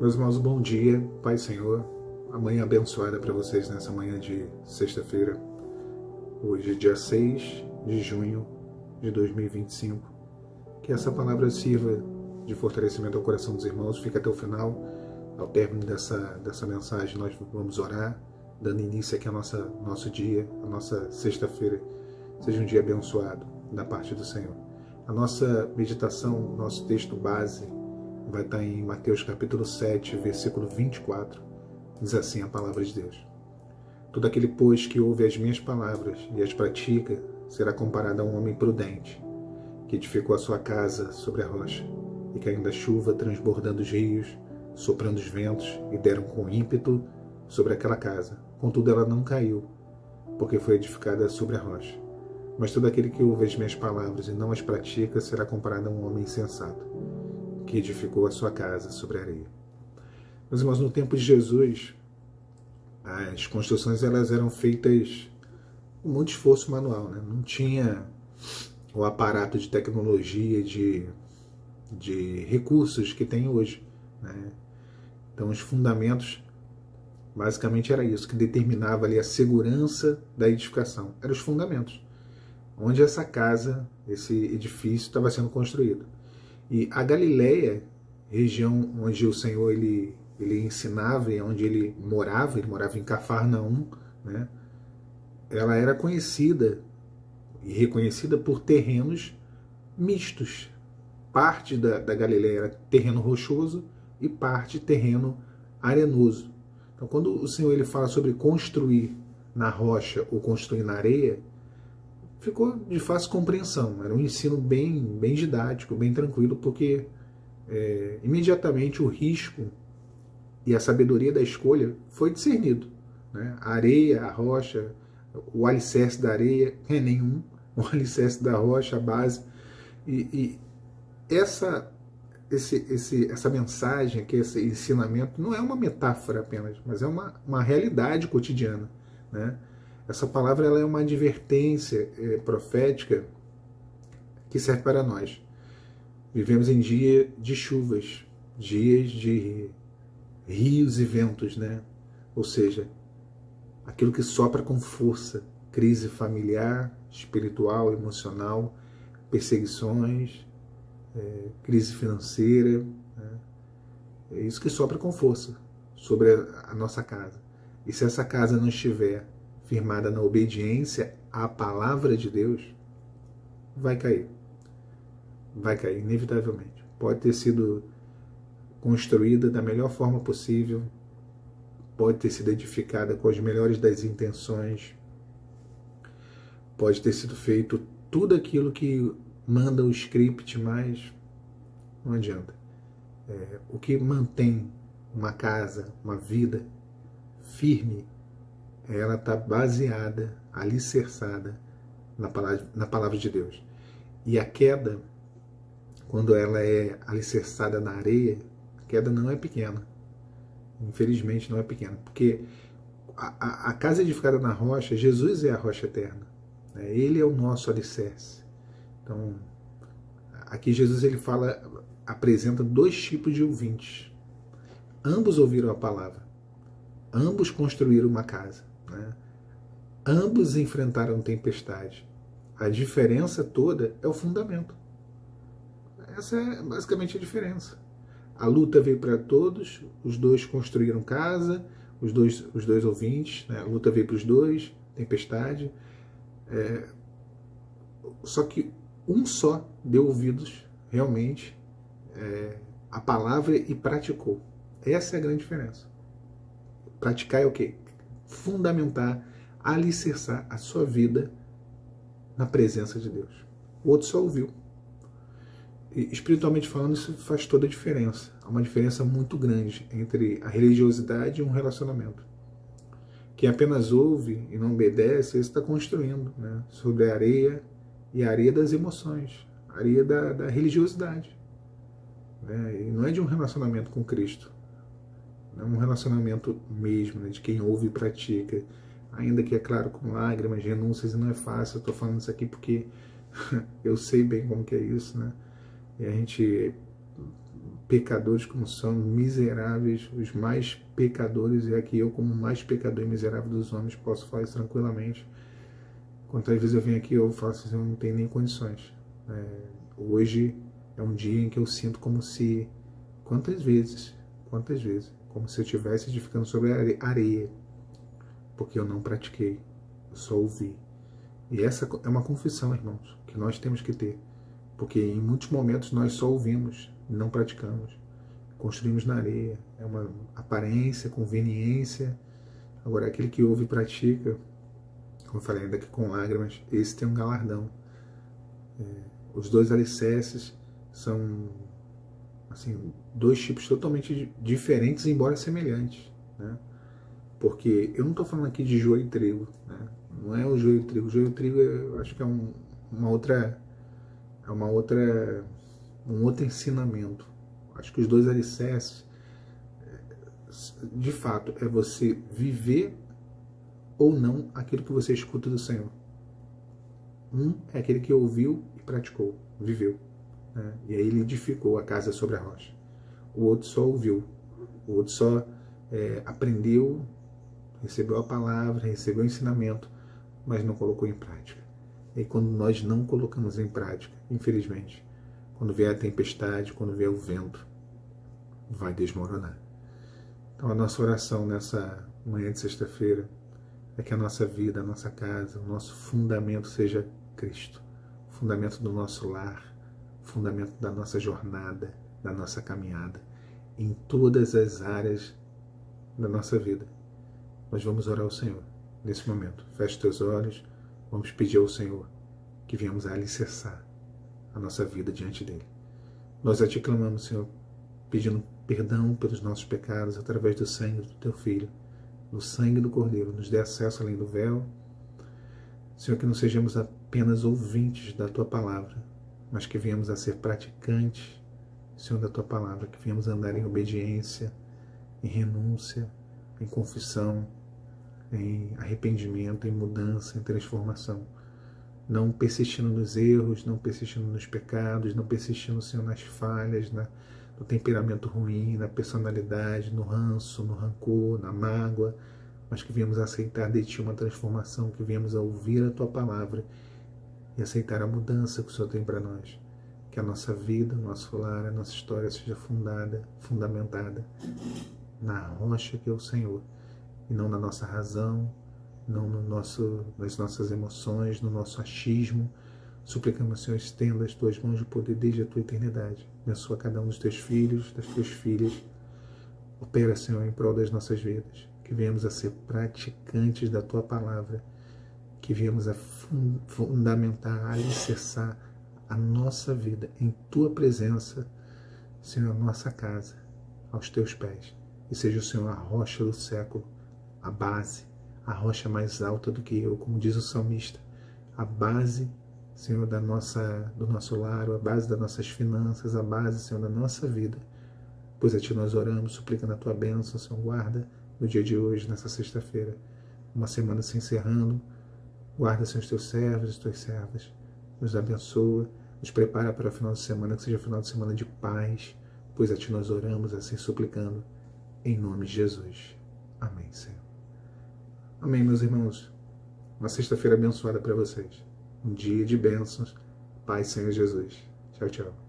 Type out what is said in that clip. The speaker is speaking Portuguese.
Meus irmãos, bom dia, Pai Senhor. Amanhã abençoada para vocês nessa manhã de sexta-feira. Hoje, dia 6 de junho de 2025. Que essa palavra sirva de fortalecimento ao coração dos irmãos. Fica até o final. Ao término dessa mensagem, nós vamos orar, dando início aqui ao nosso dia, a nossa sexta-feira. Seja um dia abençoado da parte do Senhor. A nossa meditação, nosso texto base, vai estar em Mateus capítulo 7, versículo 24. Diz assim a palavra de Deus: Todo aquele, pois, que ouve as minhas palavras e as pratica, será comparado a um homem prudente, que edificou a sua casa sobre a rocha, e caindo a chuva, transbordando os rios, soprando os ventos, e deram com ímpeto sobre aquela casa. Contudo, ela não caiu, porque foi edificada sobre a rocha. Mas todo aquele que ouve as minhas palavras e não as pratica, será comparado a um homem insensato, que edificou a sua casa sobre a areia. Meus irmãos, no tempo de Jesus, as construções elas eram feitas com muito esforço manual, né? Não tinha o aparato de tecnologia, de recursos que tem hoje, né? Então, os fundamentos, basicamente era isso, que determinava ali a segurança da edificação. Eram os fundamentos, onde essa casa, esse edifício estava sendo construído. E a Galileia, região onde o Senhor ele ensinava e onde ele morava em Cafarnaum, né? Ela era conhecida e reconhecida por terrenos mistos. Parte da Galileia era terreno rochoso e parte terreno arenoso. Então, quando o Senhor ele fala sobre construir na rocha ou construir na areia, ficou de fácil compreensão. Era um ensino bem didático, bem tranquilo, porque imediatamente o risco e a sabedoria da escolha foi discernido, né? A areia, a rocha, o alicerce da areia é nenhum, o alicerce da rocha, a base. E essa mensagem aqui, esse ensinamento, não é uma metáfora apenas, mas é uma realidade cotidiana, né? Essa palavra ela é uma advertência profética que serve para nós. Vivemos em dia de chuvas, dias de rios e ventos, né? Ou seja, aquilo que sopra com força, crise familiar, espiritual, emocional, perseguições, crise financeira, né? É isso que sopra com força sobre a nossa casa. E se essa casa não estiver firmada na obediência à palavra de Deus, vai cair. Vai cair, inevitavelmente. Pode ter sido construída da melhor forma possível, pode ter sido edificada com as melhores das intenções, pode ter sido feito tudo aquilo que manda o script, mas não adianta. O que mantém uma casa, uma vida firme, ela está baseada, alicerçada na palavra de Deus. E a queda, quando ela é alicerçada na areia, a queda não é pequena. Infelizmente não é pequena, porque a casa edificada na rocha, Jesus é a rocha eterna, né? Ele é o nosso alicerce. Então, aqui Jesus ele apresenta dois tipos de ouvintes. Ambos ouviram a palavra, ambos construíram uma casa, né? Ambos enfrentaram tempestade. A diferença toda é o fundamento. Essa é basicamente a diferença. A luta veio para todos, os dois construíram casa, os dois ouvintes, né? A luta veio para os dois, tempestade. Só que um só deu ouvidos realmente à palavra e praticou. Essa é a grande diferença. Praticar é o quê? Fundamentar, alicerçar a sua vida na presença de Deus. O outro só ouviu. E, espiritualmente falando, isso faz toda a diferença. Há uma diferença muito grande entre a religiosidade e um relacionamento. Quem apenas ouve e não obedece, ele está construindo, né, sobre a areia, e a areia das emoções, a areia da religiosidade, né? E não é de um relacionamento com Cristo. É um relacionamento mesmo, né, de quem ouve e pratica, ainda que, é claro, com lágrimas, renúncias, e não é fácil. Eu estou falando isso aqui porque eu sei bem como que é isso, né? E a gente pecadores como são, miseráveis, os mais pecadores, e aqui eu, como mais pecador e miserável dos homens, posso falar isso tranquilamente. Quantas vezes eu venho aqui eu falo assim, eu não tenho nem condições. Hoje é um dia em que eu sinto como se, quantas vezes, como se eu estivesse edificando sobre a areia, porque eu não pratiquei, eu só ouvi. E essa é uma confissão, irmãos, que nós temos que ter, porque em muitos momentos nós só ouvimos, não praticamos, construímos na areia, é uma aparência, conveniência. Agora, aquele que ouve e pratica, como eu falei, ainda que com lágrimas, esse tem um galardão. Os dois alicerces são, assim, dois tipos totalmente diferentes, embora semelhantes, né? Porque eu não estou falando aqui de joio e trigo, né? Não é o joio e trigo. O joio e trigo eu acho que é um outro ensinamento. Acho que os dois alicerces, de fato, é você viver ou não aquilo que você escuta do Senhor. Um é aquele que ouviu e praticou, viveu, né? E aí ele edificou a casa sobre a rocha. O outro só ouviu, o outro só aprendeu, recebeu a palavra, recebeu o ensinamento, mas não colocou em prática. E quando nós não colocamos em prática, infelizmente, quando vier a tempestade, quando vier o vento, vai desmoronar. Então a nossa oração nessa manhã de sexta-feira é que a nossa vida, a nossa casa, o nosso fundamento seja Cristo. O fundamento do nosso lar, o fundamento da nossa jornada, da nossa caminhada, em todas as áreas da nossa vida. Nós vamos orar ao Senhor nesse momento. Feche teus olhos, vamos pedir ao Senhor que venhamos a alicerçar a nossa vida diante dele. Nós a te clamamos, Senhor, pedindo perdão pelos nossos pecados através do sangue do teu Filho, do sangue do Cordeiro. Nos dê acesso além do véu. Senhor, que não sejamos apenas ouvintes da tua palavra, mas que venhamos a ser praticantes, Senhor, da tua palavra, que venhamos a andar em obediência, em renúncia, em confissão, em arrependimento, em mudança, em transformação. Não persistindo nos erros, não persistindo nos pecados, não persistindo, Senhor, nas falhas, no temperamento ruim, na personalidade, no ranço, no rancor, na mágoa, mas que venhamos a aceitar de Ti uma transformação, que venhamos a ouvir a Tua palavra e aceitar a mudança que o Senhor tem para nós. Que a nossa vida, o nosso lar, a nossa história seja fundamentada na rocha que é o Senhor, e não na nossa razão, não nas nossas emoções, no nosso achismo. Suplicamos, Senhor, estenda as Tuas mãos de poder desde a Tua eternidade. Abençoa cada um dos Teus filhos, das Tuas filhas. Opera, Senhor, em prol das nossas vidas. Que venhamos a ser praticantes da Tua palavra. Que venhamos a fundamentar, a alicerçar a nossa vida em Tua presença, Senhor, a nossa casa, aos Teus pés. E seja o Senhor a rocha do século, a base, a rocha mais alta do que eu, como diz o salmista, a base, Senhor, do nosso lar, a base das nossas finanças, a base, Senhor, da nossa vida. Pois a Ti nós oramos, suplicando a Tua bênção, Senhor, guarda no dia de hoje, nessa sexta-feira, uma semana se encerrando. Guarda, Senhor, os Teus servos, as Tuas servas, nos abençoa, nos prepara para o final de semana, que seja um final de semana de paz, pois a Ti nós oramos, assim suplicando, em nome de Jesus. Amém, Senhor. Amém, meus irmãos. Uma sexta-feira abençoada para vocês. Um dia de bênçãos. Paz, Senhor Jesus. Tchau, tchau.